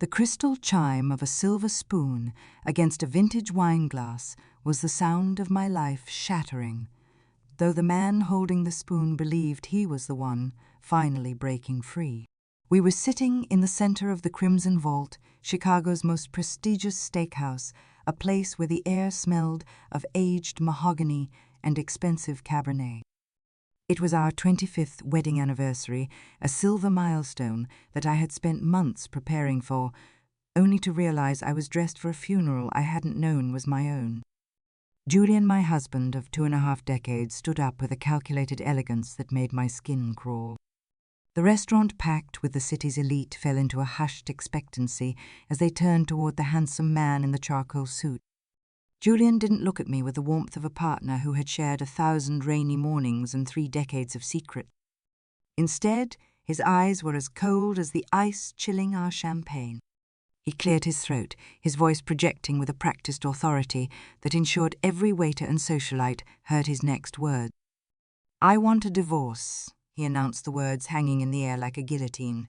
The crystal chime of a silver spoon against a vintage wine glass was the sound of my life shattering, though the man holding the spoon believed he was the one finally breaking free. We were sitting in the center of the Crimson Vault, Chicago's most prestigious steakhouse, a place where the air smelled of aged mahogany and expensive Cabernet. It was our 25th wedding anniversary, a silver milestone that I had spent months preparing for, only to realize I was dressed for a funeral I hadn't known was my own. Julian, my husband of 2.5 decades, stood up with a calculated elegance that made my skin crawl. The restaurant, packed with the city's elite, fell into a hushed expectancy as they turned toward the handsome man in the charcoal suit. Julian didn't look at me with the warmth of a partner who had shared 1,000 rainy mornings and 3 decades of secret. Instead, his eyes were as cold as the ice chilling our champagne. He cleared his throat, his voice projecting with a practiced authority that ensured every waiter and socialite heard his next word. "I want a divorce," he announced, the words hanging in the air like a guillotine.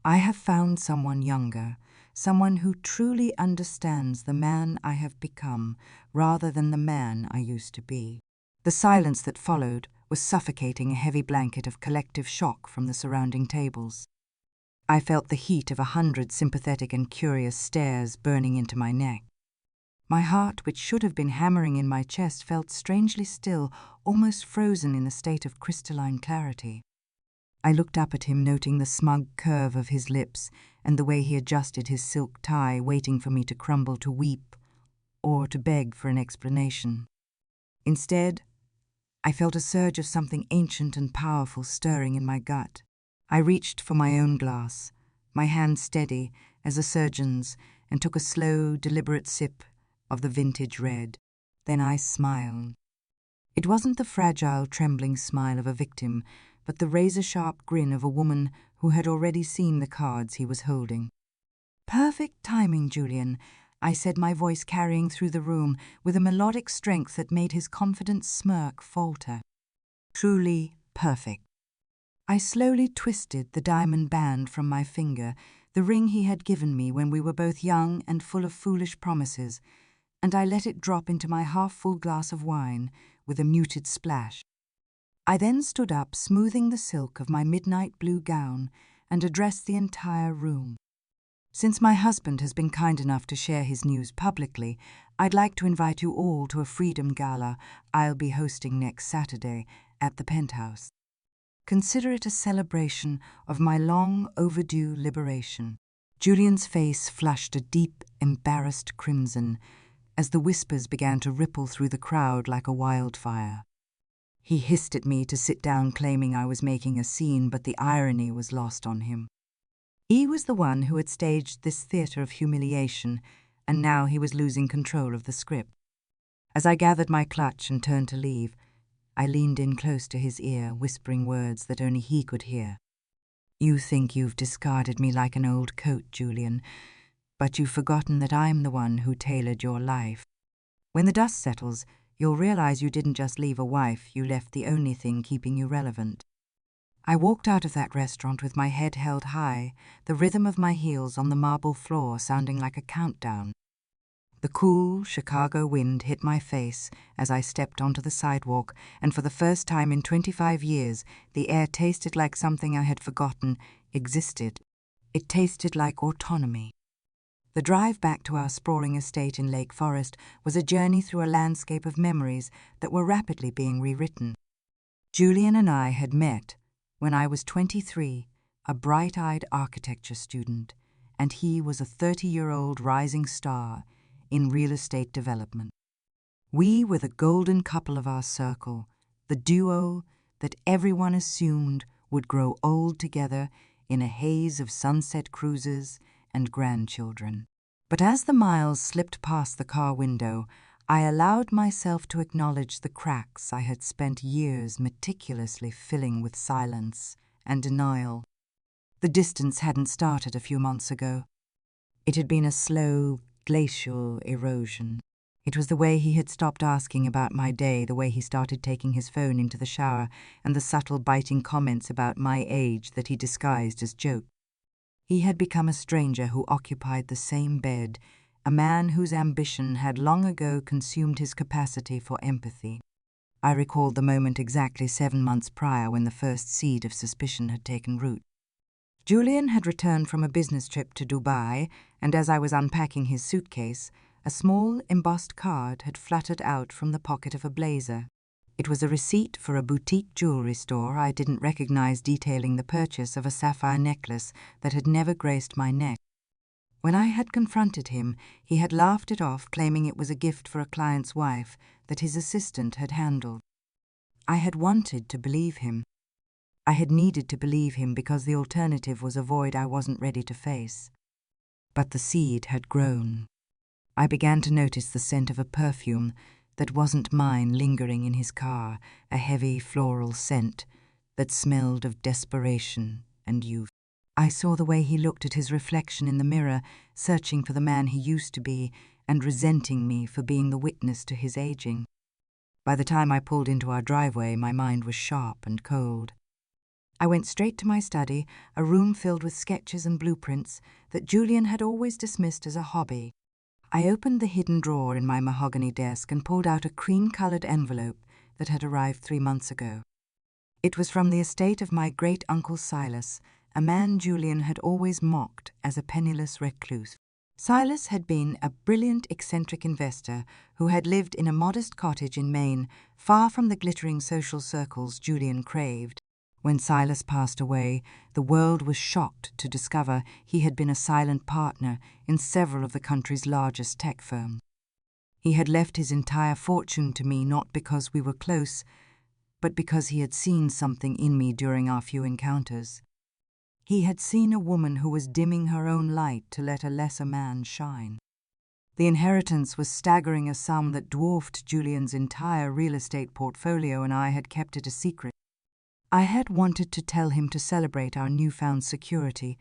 "I have found someone younger, someone who truly understands the man I have become rather than the man I used to be." The silence that followed was suffocating, a heavy blanket of collective shock from the surrounding tables. I felt the heat of 100 sympathetic and curious stares burning into my neck. My heart, which should have been hammering in my chest, felt strangely still, almost frozen in a state of crystalline clarity. I looked up at him, noting the smug curve of his lips and the way he adjusted his silk tie, waiting for me to crumble to weep or to beg for an explanation. Instead, I felt a surge of something ancient and powerful stirring in my gut. I reached for my own glass, my hand steady as a surgeon's, and took a slow, deliberate sip of the vintage red. Then I smiled. It wasn't the fragile, trembling smile of a victim, but the razor-sharp grin of a woman who had already seen the cards he was holding. "Perfect timing, Julian," I said, my voice carrying through the room with a melodic strength that made his confident smirk falter. "Truly perfect." I slowly twisted the diamond band from my finger, the ring he had given me when we were both young and full of foolish promises, and I let it drop into my half-full glass of wine with a muted splash. I then stood up, smoothing the silk of my midnight blue gown, and addressed the entire room. "Since my husband has been kind enough to share his news publicly, I'd like to invite you all to a Freedom Gala I'll be hosting next Saturday at the Penthouse. Consider it a celebration of my long-overdue liberation." Julian's face flushed a deep, embarrassed crimson as the whispers began to ripple through the crowd like a wildfire. He hissed at me to sit down, claiming I was making a scene, but the irony was lost on him. He was the one who had staged this theater of humiliation, and now he was losing control of the script. As I gathered my clutch and turned to leave, I leaned in close to his ear, whispering words that only he could hear. "You think you've discarded me like an old coat, Julian, but you've forgotten that I'm the one who tailored your life. When the dust settles, you'll realize you didn't just leave a wife, you left the only thing keeping you relevant." I walked out of that restaurant with my head held high, the rhythm of my heels on the marble floor sounding like a countdown. The cool Chicago wind hit my face as I stepped onto the sidewalk, and for the first time in 25 years, the air tasted like something I had forgotten existed. It tasted like autonomy. The drive back to our sprawling estate in Lake Forest was a journey through a landscape of memories that were rapidly being rewritten. Julian and I had met when I was 23, a bright-eyed architecture student, and he was a 30-year-old rising star in real estate development. We were the golden couple of our circle, the duo that everyone assumed would grow old together in a haze of sunset cruises and grandchildren. But as the miles slipped past the car window, I allowed myself to acknowledge the cracks I had spent years meticulously filling with silence and denial. The distance hadn't started a few months ago. It had been a slow, glacial erosion. It was the way he had stopped asking about my day, the way he started taking his phone into the shower, and the subtle biting comments about my age that he disguised as jokes. He had become a stranger who occupied the same bed, a man whose ambition had long ago consumed his capacity for empathy. I recalled the moment exactly 7 months prior when the first seed of suspicion had taken root. Julian had returned from a business trip to Dubai, and as I was unpacking his suitcase, a small embossed card had fluttered out from the pocket of a blazer. It was a receipt for a boutique jewelry store I didn't recognize, detailing the purchase of a sapphire necklace that had never graced my neck. When I had confronted him, he had laughed it off, claiming it was a gift for a client's wife that his assistant had handled. I had wanted to believe him. I had needed to believe him because the alternative was a void I wasn't ready to face. But the seed had grown. I began to notice the scent of a perfume that wasn't mine lingering in his car, a heavy floral scent that smelled of desperation and youth. I saw the way he looked at his reflection in the mirror, searching for the man he used to be and resenting me for being the witness to his aging. By the time I pulled into our driveway, my mind was sharp and cold. I went straight to my study, a room filled with sketches and blueprints that Julian had always dismissed as a hobby. I opened the hidden drawer in my mahogany desk and pulled out a cream-colored envelope that had arrived 3 months ago. It was from the estate of my great-uncle Silas, a man Julian had always mocked as a penniless recluse. Silas had been a brilliant, eccentric investor who had lived in a modest cottage in Maine, far from the glittering social circles Julian craved. When Silas passed away, the world was shocked to discover he had been a silent partner in several of the country's largest tech firms. He had left his entire fortune to me not because we were close, but because he had seen something in me during our few encounters. He had seen a woman who was dimming her own light to let a lesser man shine. The inheritance was staggering, a sum that dwarfed Julian's entire real estate portfolio, and I had kept it a secret. I had wanted to tell him to celebrate our newfound security,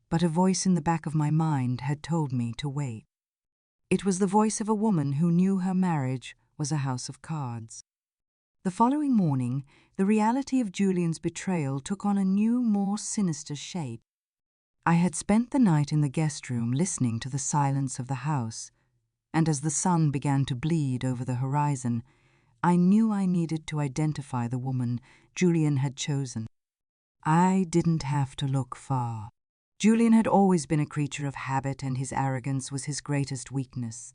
but a voice in the back of my mind had told me to wait. It was the voice of a woman who knew her marriage was a house of cards. The following morning, the reality of Julian's betrayal took on a new, more sinister shape. I had spent the night in the guest room listening to the silence of the house, and as the sun began to bleed over the horizon, I knew I needed to identify the woman Julian had chosen. I didn't have to look far. Julian had always been a creature of habit, and his arrogance was his greatest weakness.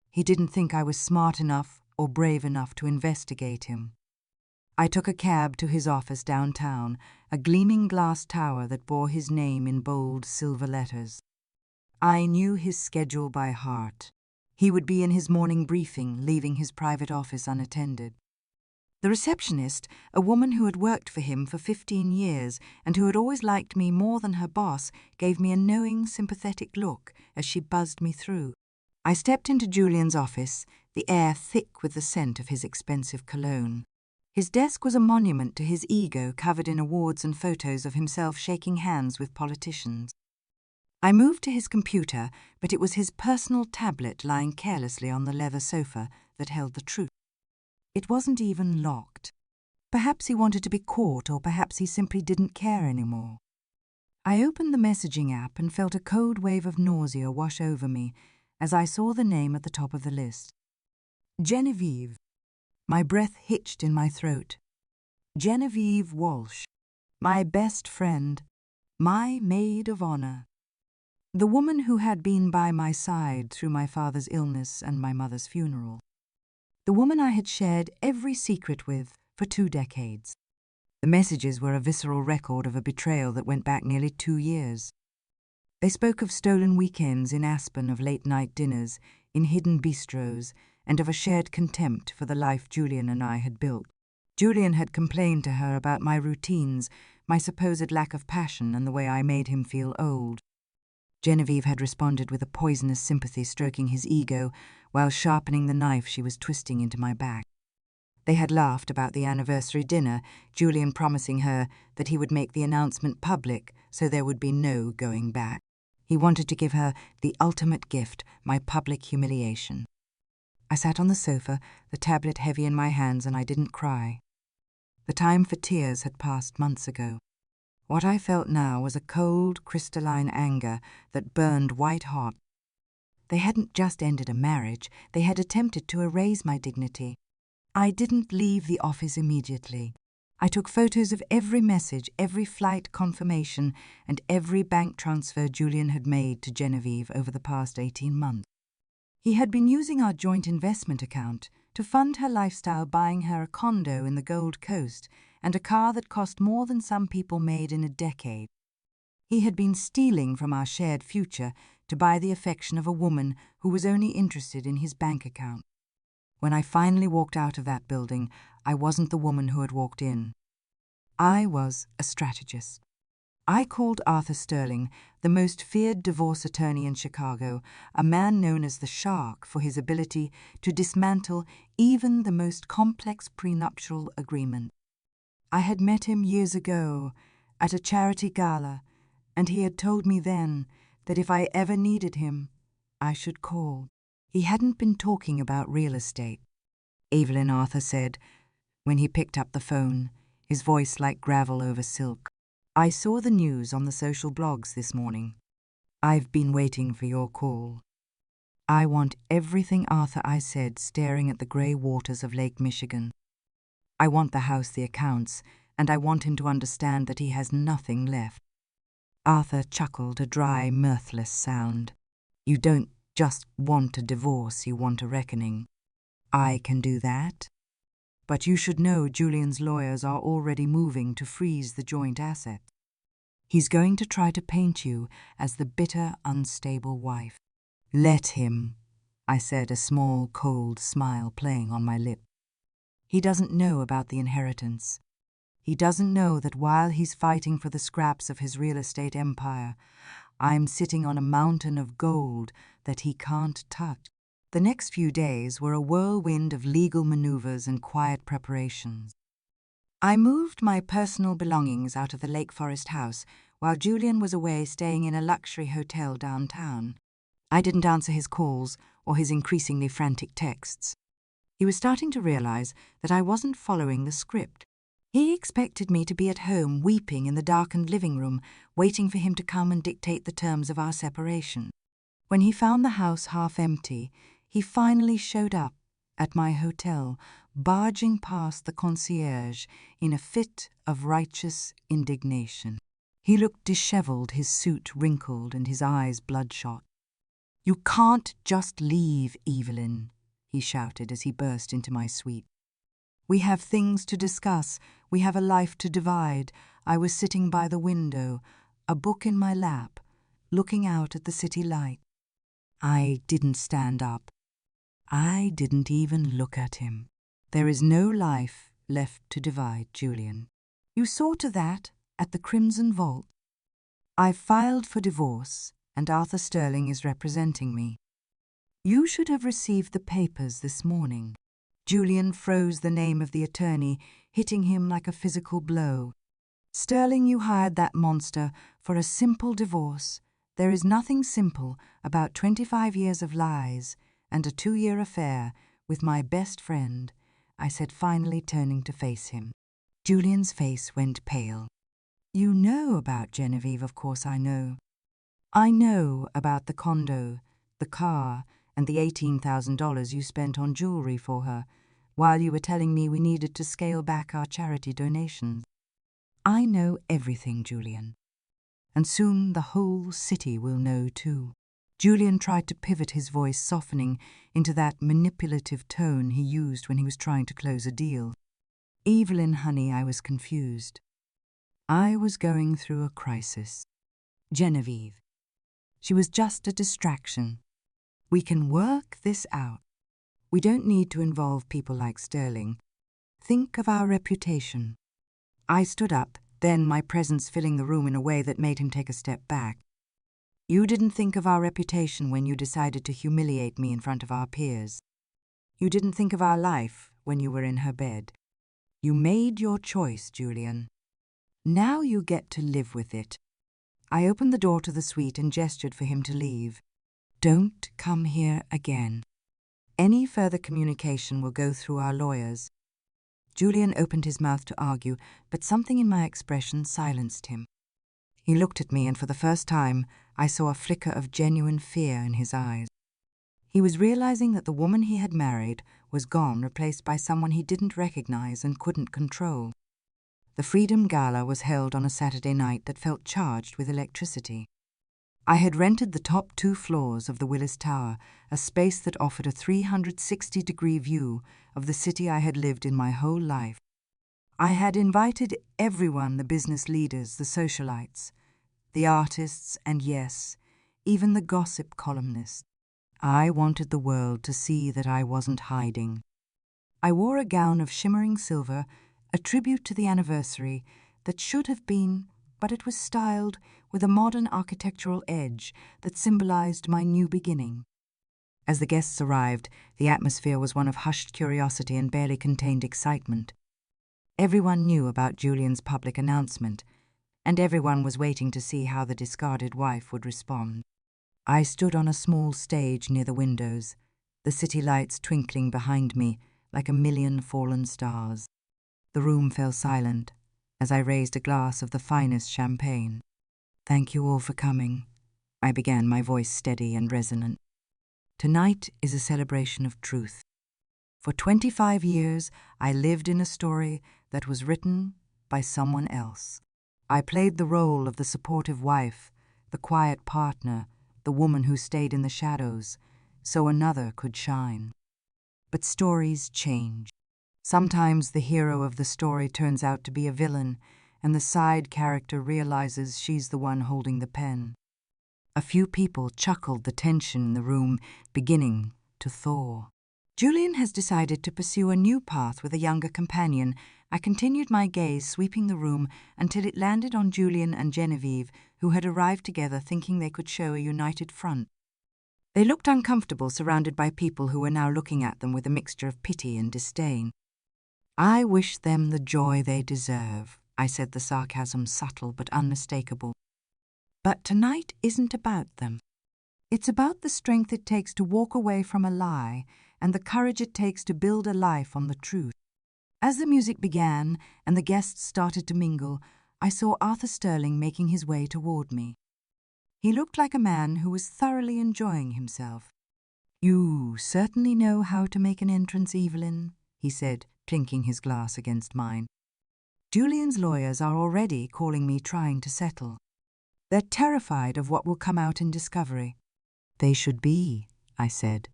He didn't think I was smart enough or brave enough to investigate him. I took a cab to his office downtown, a gleaming glass tower that bore his name in bold silver letters. I knew his schedule by heart. He would be in his morning briefing, leaving his private office unattended. The receptionist, a woman who had worked for him for 15 years and who had always liked me more than her boss, gave me a knowing, sympathetic look as she buzzed me through. I stepped into Julian's office, the air thick with the scent of his expensive cologne. His desk was a monument to his ego, covered in awards and photos of himself shaking hands with politicians. I moved to his computer, but it was his personal tablet lying carelessly on the leather sofa that held the truth. It wasn't even locked. Perhaps he wanted to be caught, or perhaps he simply didn't care anymore. I opened the messaging app and felt a cold wave of nausea wash over me as I saw the name at the top of the list. Genevieve. My breath hitched in my throat. Genevieve Walsh. My best friend. My maid of honor. The woman who had been by my side through my father's illness and my mother's funeral. The woman I had shared every secret with for 2 decades. The messages were a visceral record of a betrayal that went back nearly 2 years. They spoke of stolen weekends in Aspen, of late-night dinners in hidden bistros, and of a shared contempt for the life Julian and I had built. Julian had complained to her about my routines, my supposed lack of passion, and the way I made him feel old. Genevieve had responded with a poisonous sympathy, stroking his ego while sharpening the knife she was twisting into my back. They had laughed about the anniversary dinner, Julian promising her that he would make the announcement public so there would be no going back. He wanted to give her the ultimate gift, my public humiliation. I sat on the sofa, the tablet heavy in my hands, and I didn't cry. The time for tears had passed months ago. What I felt now was a cold, crystalline anger that burned white-hot. They hadn't just ended a marriage, they had attempted to erase my dignity. I didn't leave the office immediately. I took photos of every message, every flight confirmation, and every bank transfer Julian had made to Genevieve over the past 18 months. He had been using our joint investment account to fund her lifestyle, buying her a condo in the Gold Coast and a car that cost more than some people made in a decade. He had been stealing from our shared future to buy the affection of a woman who was only interested in his bank account. When I finally walked out of that building, I wasn't the woman who had walked in. I was a strategist. I called Arthur Sterling, the most feared divorce attorney in Chicago, a man known as the Shark for his ability to dismantle even the most complex prenuptial agreement. I had met him years ago at a charity gala, and he had told me then that if I ever needed him, I should call. He hadn't been talking about real estate, Evelyn, Arthur said, when he picked up the phone, his voice like gravel over silk. I saw the news on the social blogs this morning. I've been waiting for your call. I want everything, Arthur, I said, staring at the grey waters of Lake Michigan. I want the house, the accounts, and I want him to understand that he has nothing left. Arthur chuckled, a dry, mirthless sound. You don't just want a divorce, you want a reckoning. I can do that. But you should know Julian's lawyers are already moving to freeze the joint asset. He's going to try to paint you as the bitter, unstable wife. Let him, I said, a small, cold smile playing on my lip. He doesn't know about the inheritance. He doesn't know that while he's fighting for the scraps of his real estate empire, I'm sitting on a mountain of gold that he can't touch. The next few days were a whirlwind of legal maneuvers and quiet preparations. I moved my personal belongings out of the Lake Forest house while Julian was away staying in a luxury hotel downtown. I didn't answer his calls or his increasingly frantic texts. He was starting to realize that I wasn't following the script. He expected me to be at home weeping in the darkened living room, waiting for him to come and dictate the terms of our separation. When he found the house half empty, he finally showed up at my hotel, barging past the concierge in a fit of righteous indignation. He looked disheveled, his suit wrinkled and his eyes bloodshot. "You can't just leave, Evelyn," he shouted as he burst into my suite. "We have things to discuss. We have a life to divide." I was sitting by the window, a book in my lap, looking out at the city light. I didn't stand up. I didn't even look at him. There is no life left to divide, Julian. You saw to that at the Crimson Vault. I filed for divorce, and Arthur Sterling is representing me. You should have received the papers this morning. Julian froze the name of the attorney, hitting him like a physical blow. Sterling, you hired that monster for a simple divorce. There is nothing simple about 25 years of lies and a 2-year affair with my best friend, I said, finally turning to face him. Julian's face went pale. You know about Genevieve, of course I know. I know about the condo, the car, and the $18,000 you spent on jewelry for her, while you were telling me we needed to scale back our charity donations. I know everything, Julian. And soon the whole city will know too. Julian tried to pivot, his voice softening into that manipulative tone he used when he was trying to close a deal. Evelyn, honey, I was confused. I was going through a crisis. Genevieve. She was just a distraction. We can work this out. We don't need to involve people like Sterling. Think of our reputation. I stood up, then my presence filling the room in a way that made him take a step back. You didn't think of our reputation when you decided to humiliate me in front of our peers. You didn't think of our life when you were in her bed. You made your choice, Julian. Now you get to live with it. I opened the door to the suite and gestured for him to leave. Don't come here again. Any further communication will go through our lawyers. Julian opened his mouth to argue, but something in my expression silenced him. He looked at me, and for the first time, I saw a flicker of genuine fear in his eyes. He was realizing that the woman he had married was gone, replaced by someone he didn't recognize and couldn't control. The Freedom Gala was held on a Saturday night that felt charged with electricity. I had rented the top 2 floors of the Willis Tower, a space that offered a 360-degree view of the city I had lived in my whole life. I had invited everyone, the business leaders, the socialites, the artists, and yes, even the gossip columnists. I wanted the world to see that I wasn't hiding. I wore a gown of shimmering silver, a tribute to the anniversary that should have been, but it was styled with a modern architectural edge that symbolized my new beginning. As the guests arrived, the atmosphere was one of hushed curiosity and barely contained excitement. Everyone knew about Julian's public announcement, and everyone was waiting to see how the discarded wife would respond. I stood on a small stage near the windows, the city lights twinkling behind me like a million fallen stars. The room fell silent as I raised a glass of the finest champagne. "Thank you all for coming," I began, my voice steady and resonant. "Tonight is a celebration of truth. For 25 years, I lived in a story that was written by someone else. I played the role of the supportive wife, the quiet partner, the woman who stayed in the shadows, so another could shine. But stories change. Sometimes the hero of the story turns out to be a villain, and the side character realizes she's the one holding the pen." A few people chuckled, the tension in the room beginning to thaw. "Julian has decided to pursue a new path with a younger companion." I continued, my gaze sweeping the room until it landed on Julian and Genevieve, who had arrived together thinking they could show a united front. They looked uncomfortable, surrounded by people who were now looking at them with a mixture of pity and disdain. "I wish them the joy they deserve," I said, the sarcasm subtle but unmistakable. "But tonight isn't about them. It's about the strength it takes to walk away from a lie and the courage it takes to build a life on the truth." As the music began and the guests started to mingle, I saw Arthur Sterling making his way toward me. He looked like a man who was thoroughly enjoying himself. "You certainly know how to make an entrance, Evelyn," he said, clinking his glass against mine. "Julian's lawyers are already calling me trying to settle. They're terrified of what will come out in discovery." "They should be," I said.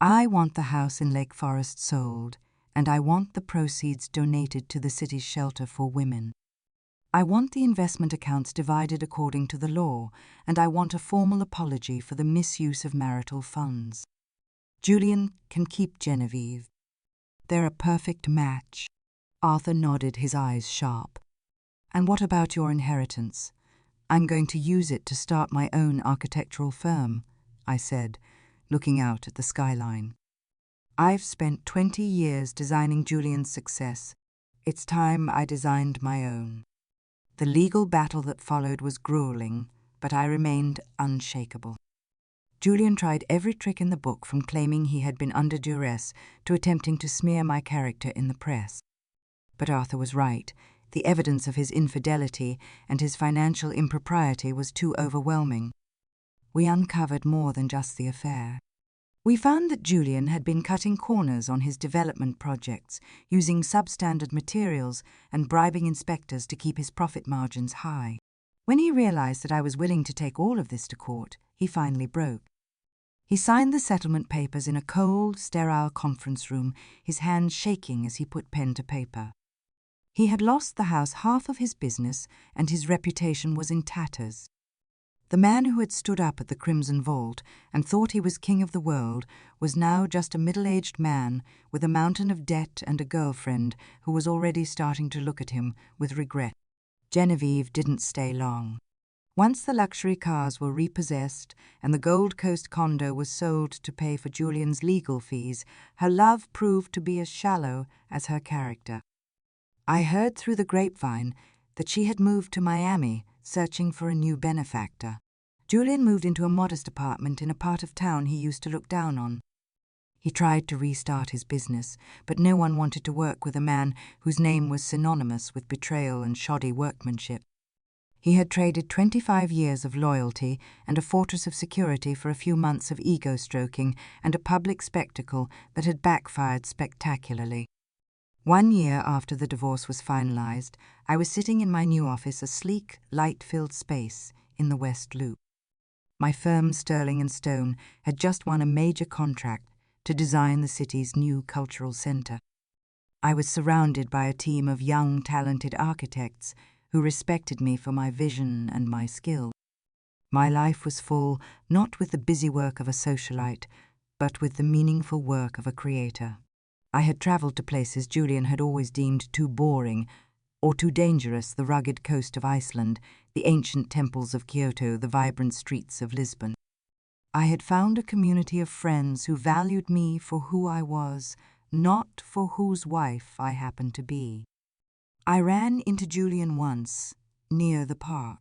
"I want the house in Lake Forest sold, and I want the proceeds donated to the city's shelter for women. I want the investment accounts divided according to the law, and I want a formal apology for the misuse of marital funds. Julian can keep Genevieve. They're a perfect match." Arthur nodded, his eyes sharp. "And what about your inheritance?" "I'm going to use it to start my own architectural firm," I said, looking out at the skyline. "I've spent 20 years designing Julian's success. It's time I designed my own." The legal battle that followed was grueling, but I remained unshakable. Julian tried every trick in the book, from claiming he had been under duress to attempting to smear my character in the press. But Arthur was right. The evidence of his infidelity and his financial impropriety was too overwhelming. We uncovered more than just the affair. We found that Julian had been cutting corners on his development projects, using substandard materials and bribing inspectors to keep his profit margins high. When he realized that I was willing to take all of this to court, he finally broke. He signed the settlement papers in a cold, sterile conference room, his hands shaking as he put pen to paper. He had lost the house half of his business, and his reputation was in tatters. The man who had stood up at the Crimson Vault and thought he was king of the world was now just a middle-aged man with a mountain of debt and a girlfriend who was already starting to look at him with regret. Genevieve didn't stay long. Once the luxury cars were repossessed and the Gold Coast condo was sold to pay for Julian's legal fees, her love proved to be as shallow as her character. I heard through the grapevine that she had moved to Miami, searching for a new benefactor. Julian moved into a modest apartment in a part of town he used to look down on. He tried to restart his business, but no one wanted to work with a man whose name was synonymous with betrayal and shoddy workmanship. He had traded 25 years of loyalty and a fortress of security for a few months of ego-stroking and a public spectacle that had backfired spectacularly. 1 year after the divorce was finalized, I was sitting in my new office, a sleek, light-filled space in the West Loop. My firm, Sterling & Stone, had just won a major contract to design the city's new cultural center. I was surrounded by a team of young, talented architects who respected me for my vision and my skill. My life was full, not with the busy work of a socialite, but with the meaningful work of a creator. I had traveled to places Julian had always deemed too boring or too dangerous: the rugged coast of Iceland, the ancient temples of Kyoto, the vibrant streets of Lisbon. I had found a community of friends who valued me for who I was, not for whose wife I happened to be. I ran into Julian once, near the park.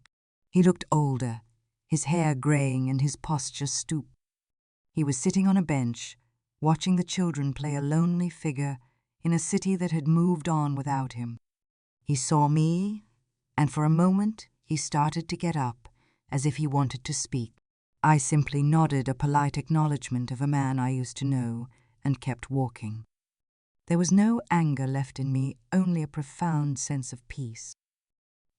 He looked older, his hair graying and his posture stooped. He was sitting on a bench, watching the children play, a lonely figure in a city that had moved on without him. He saw me, and for a moment he started to get up, as if he wanted to speak. I simply nodded a polite acknowledgement of a man I used to know, and kept walking. There was no anger left in me, only a profound sense of peace.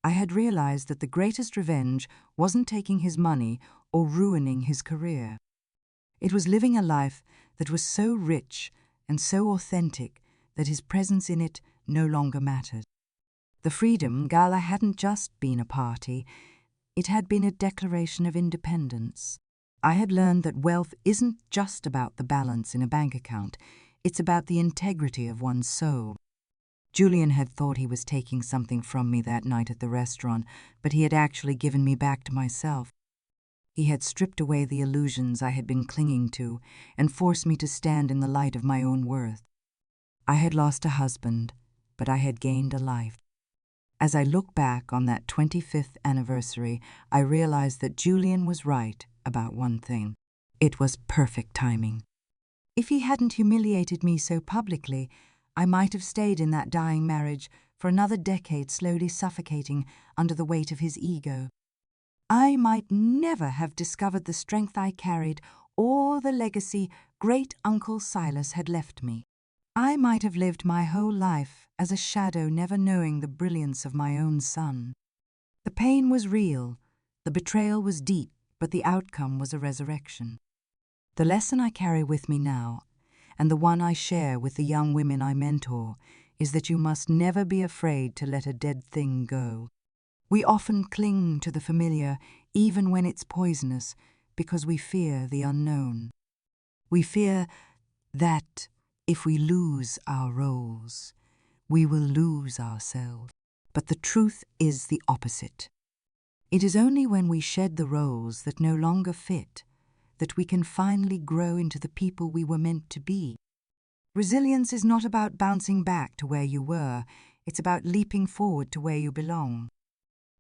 I had realized that the greatest revenge wasn't taking his money or ruining his career. It was living a life that was so rich and so authentic that his presence in it no longer mattered. The Freedom Gala hadn't just been a party, it had been a declaration of independence. I had learned that wealth isn't just about the balance in a bank account, it's about the integrity of one's soul. Julian had thought he was taking something from me that night at the restaurant, but he had actually given me back to myself. He had stripped away the illusions I had been clinging to and forced me to stand in the light of my own worth. I had lost a husband, but I had gained a life. As I look back on that 25th anniversary, I realized that Julian was right about one thing. It was perfect timing. If he hadn't humiliated me so publicly, I might have stayed in that dying marriage for another decade, slowly suffocating under the weight of his ego. I might never have discovered the strength I carried or the legacy great Uncle Silas had left me. I might have lived my whole life as a shadow, never knowing the brilliance of my own sun. The pain was real, the betrayal was deep, but the outcome was a resurrection. The lesson I carry with me now, and the one I share with the young women I mentor, is that you must never be afraid to let a dead thing go. We often cling to the familiar, even when it's poisonous, because we fear the unknown. We fear that if we lose our roles, we will lose ourselves. But the truth is the opposite. It is only when we shed the roles that no longer fit that we can finally grow into the people we were meant to be. Resilience is not about bouncing back to where you were, it's about leaping forward to where you belong.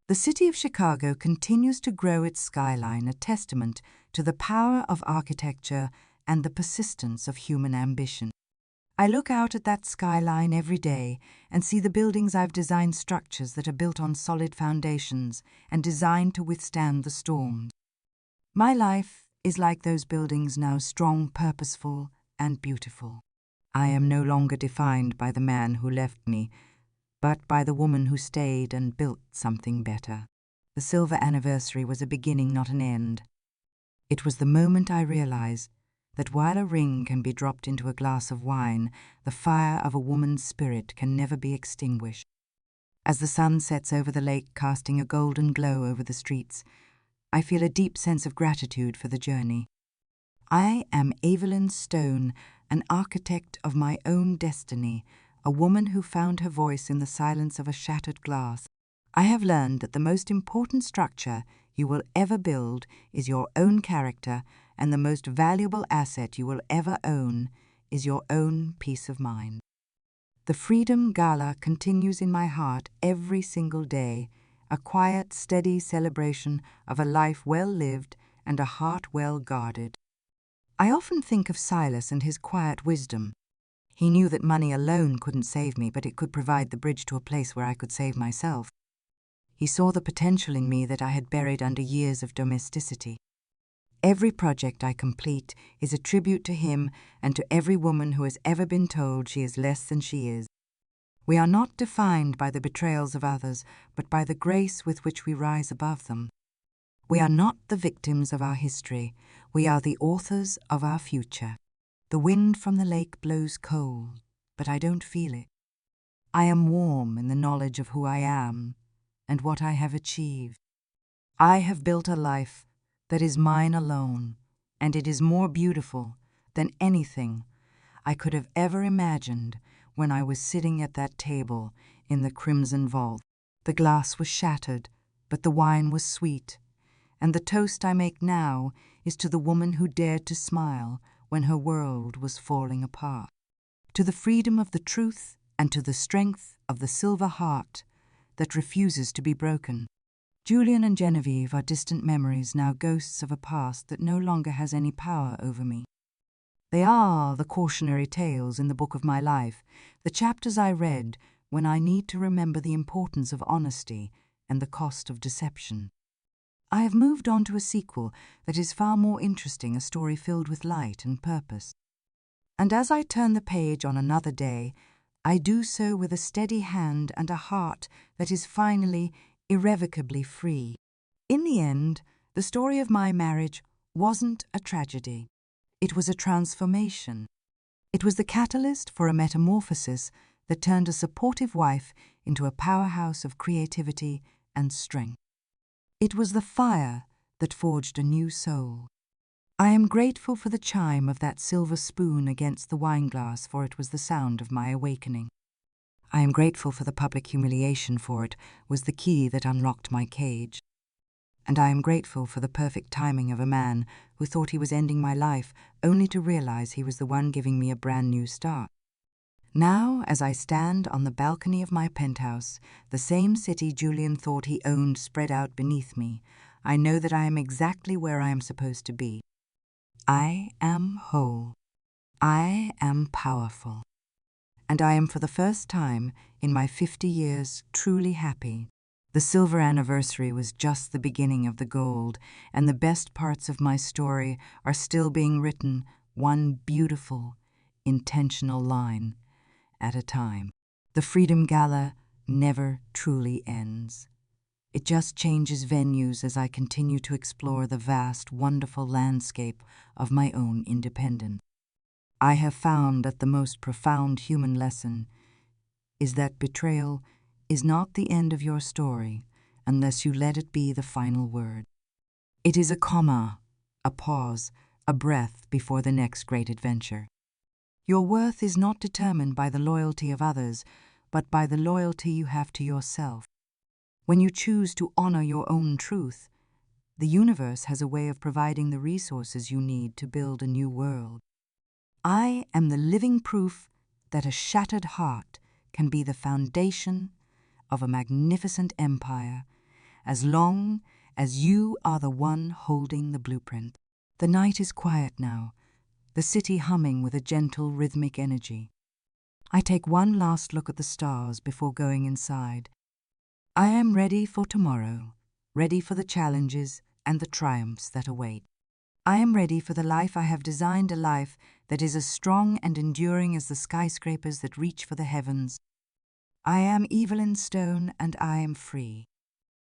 The city of Chicago continues to grow its skyline, a testament to the power of architecture and the persistence of human ambition. I look out at that skyline every day and see the buildings I've designed, structures that are built on solid foundations and designed to withstand the storms. My life is like those buildings now, strong, purposeful, and beautiful. I am no longer defined by the man who left me, but by the woman who stayed and built something better. The silver anniversary was a beginning, not an end. It was the moment I realized that while a ring can be dropped into a glass of wine, the fire of a woman's spirit can never be extinguished. As the sun sets over the lake, casting a golden glow over the streets, I feel a deep sense of gratitude for the journey. I am Evelyn Stone, an architect of my own destiny, a woman who found her voice in the silence of a shattered glass. I have learned that the most important structure you will ever build is your own character, and the most valuable asset you will ever own is your own peace of mind. The Freedom Gala continues in my heart every single day, a quiet, steady celebration of a life well lived and a heart well guarded. I often think of Silas and his quiet wisdom. He knew that money alone couldn't save me, but it could provide the bridge to a place where I could save myself. He saw the potential in me that I had buried under years of domesticity. Every project I complete is a tribute to him and to every woman who has ever been told she is less than she is. We are not defined by the betrayals of others, but by the grace with which we rise above them. We are not the victims of our history. We are the authors of our future. The wind from the lake blows cold, but I don't feel it. I am warm in the knowledge of who I am and what I have achieved. I have built a life that is mine alone, and it is more beautiful than anything I could have ever imagined when I was sitting at that table in the crimson vault. The glass was shattered, but the wine was sweet, and the toast I make now is to the woman who dared to smile when her world was falling apart, to the freedom of the truth and to the strength of the silver heart that refuses to be broken. Julian and Genevieve are distant memories, now ghosts of a past that no longer has any power over me. They are the cautionary tales in the book of my life, the chapters I read when I need to remember the importance of honesty and the cost of deception. I have moved on to a sequel that is far more interesting, a story filled with light and purpose. And as I turn the page on another day, I do so with a steady hand and a heart that is finally, irrevocably free. In the end, the story of my marriage wasn't a tragedy. It was a transformation. It was the catalyst for a metamorphosis that turned a supportive wife into a powerhouse of creativity and strength. It was the fire that forged a new soul. I am grateful for the chime of that silver spoon against the wineglass, for it was the sound of my awakening. I am grateful for the public humiliation, for it was the key that unlocked my cage. And I am grateful for the perfect timing of a man who thought he was ending my life only to realize he was the one giving me a brand new start. Now, as I stand on the balcony of my penthouse, the same city Julian thought he owned spread out beneath me, I know that I am exactly where I am supposed to be. I am whole. I am powerful. And I am for the first time in my 50 years truly happy. The silver anniversary was just the beginning of the gold, and the best parts of my story are still being written, one beautiful, intentional line at a time. The Freedom Gala never truly ends. It just changes venues as I continue to explore the vast, wonderful landscape of my own independence. I have found that the most profound human lesson is that betrayal is not the end of your story unless you let it be the final word. It is a comma, a pause, a breath before the next great adventure. Your worth is not determined by the loyalty of others, but by the loyalty you have to yourself. When you choose to honor your own truth, the universe has a way of providing the resources you need to build a new world. I am the living proof that a shattered heart can be the foundation of a magnificent empire, as long as you are the one holding the blueprint. The night is quiet now, the city humming with a gentle, rhythmic energy. I take one last look at the stars before going inside. I am ready for tomorrow, ready for the challenges and the triumphs that await. I am ready for the life I have designed, a life that is as strong and enduring as the skyscrapers that reach for the heavens. I am Evelyn Stone, and I am free.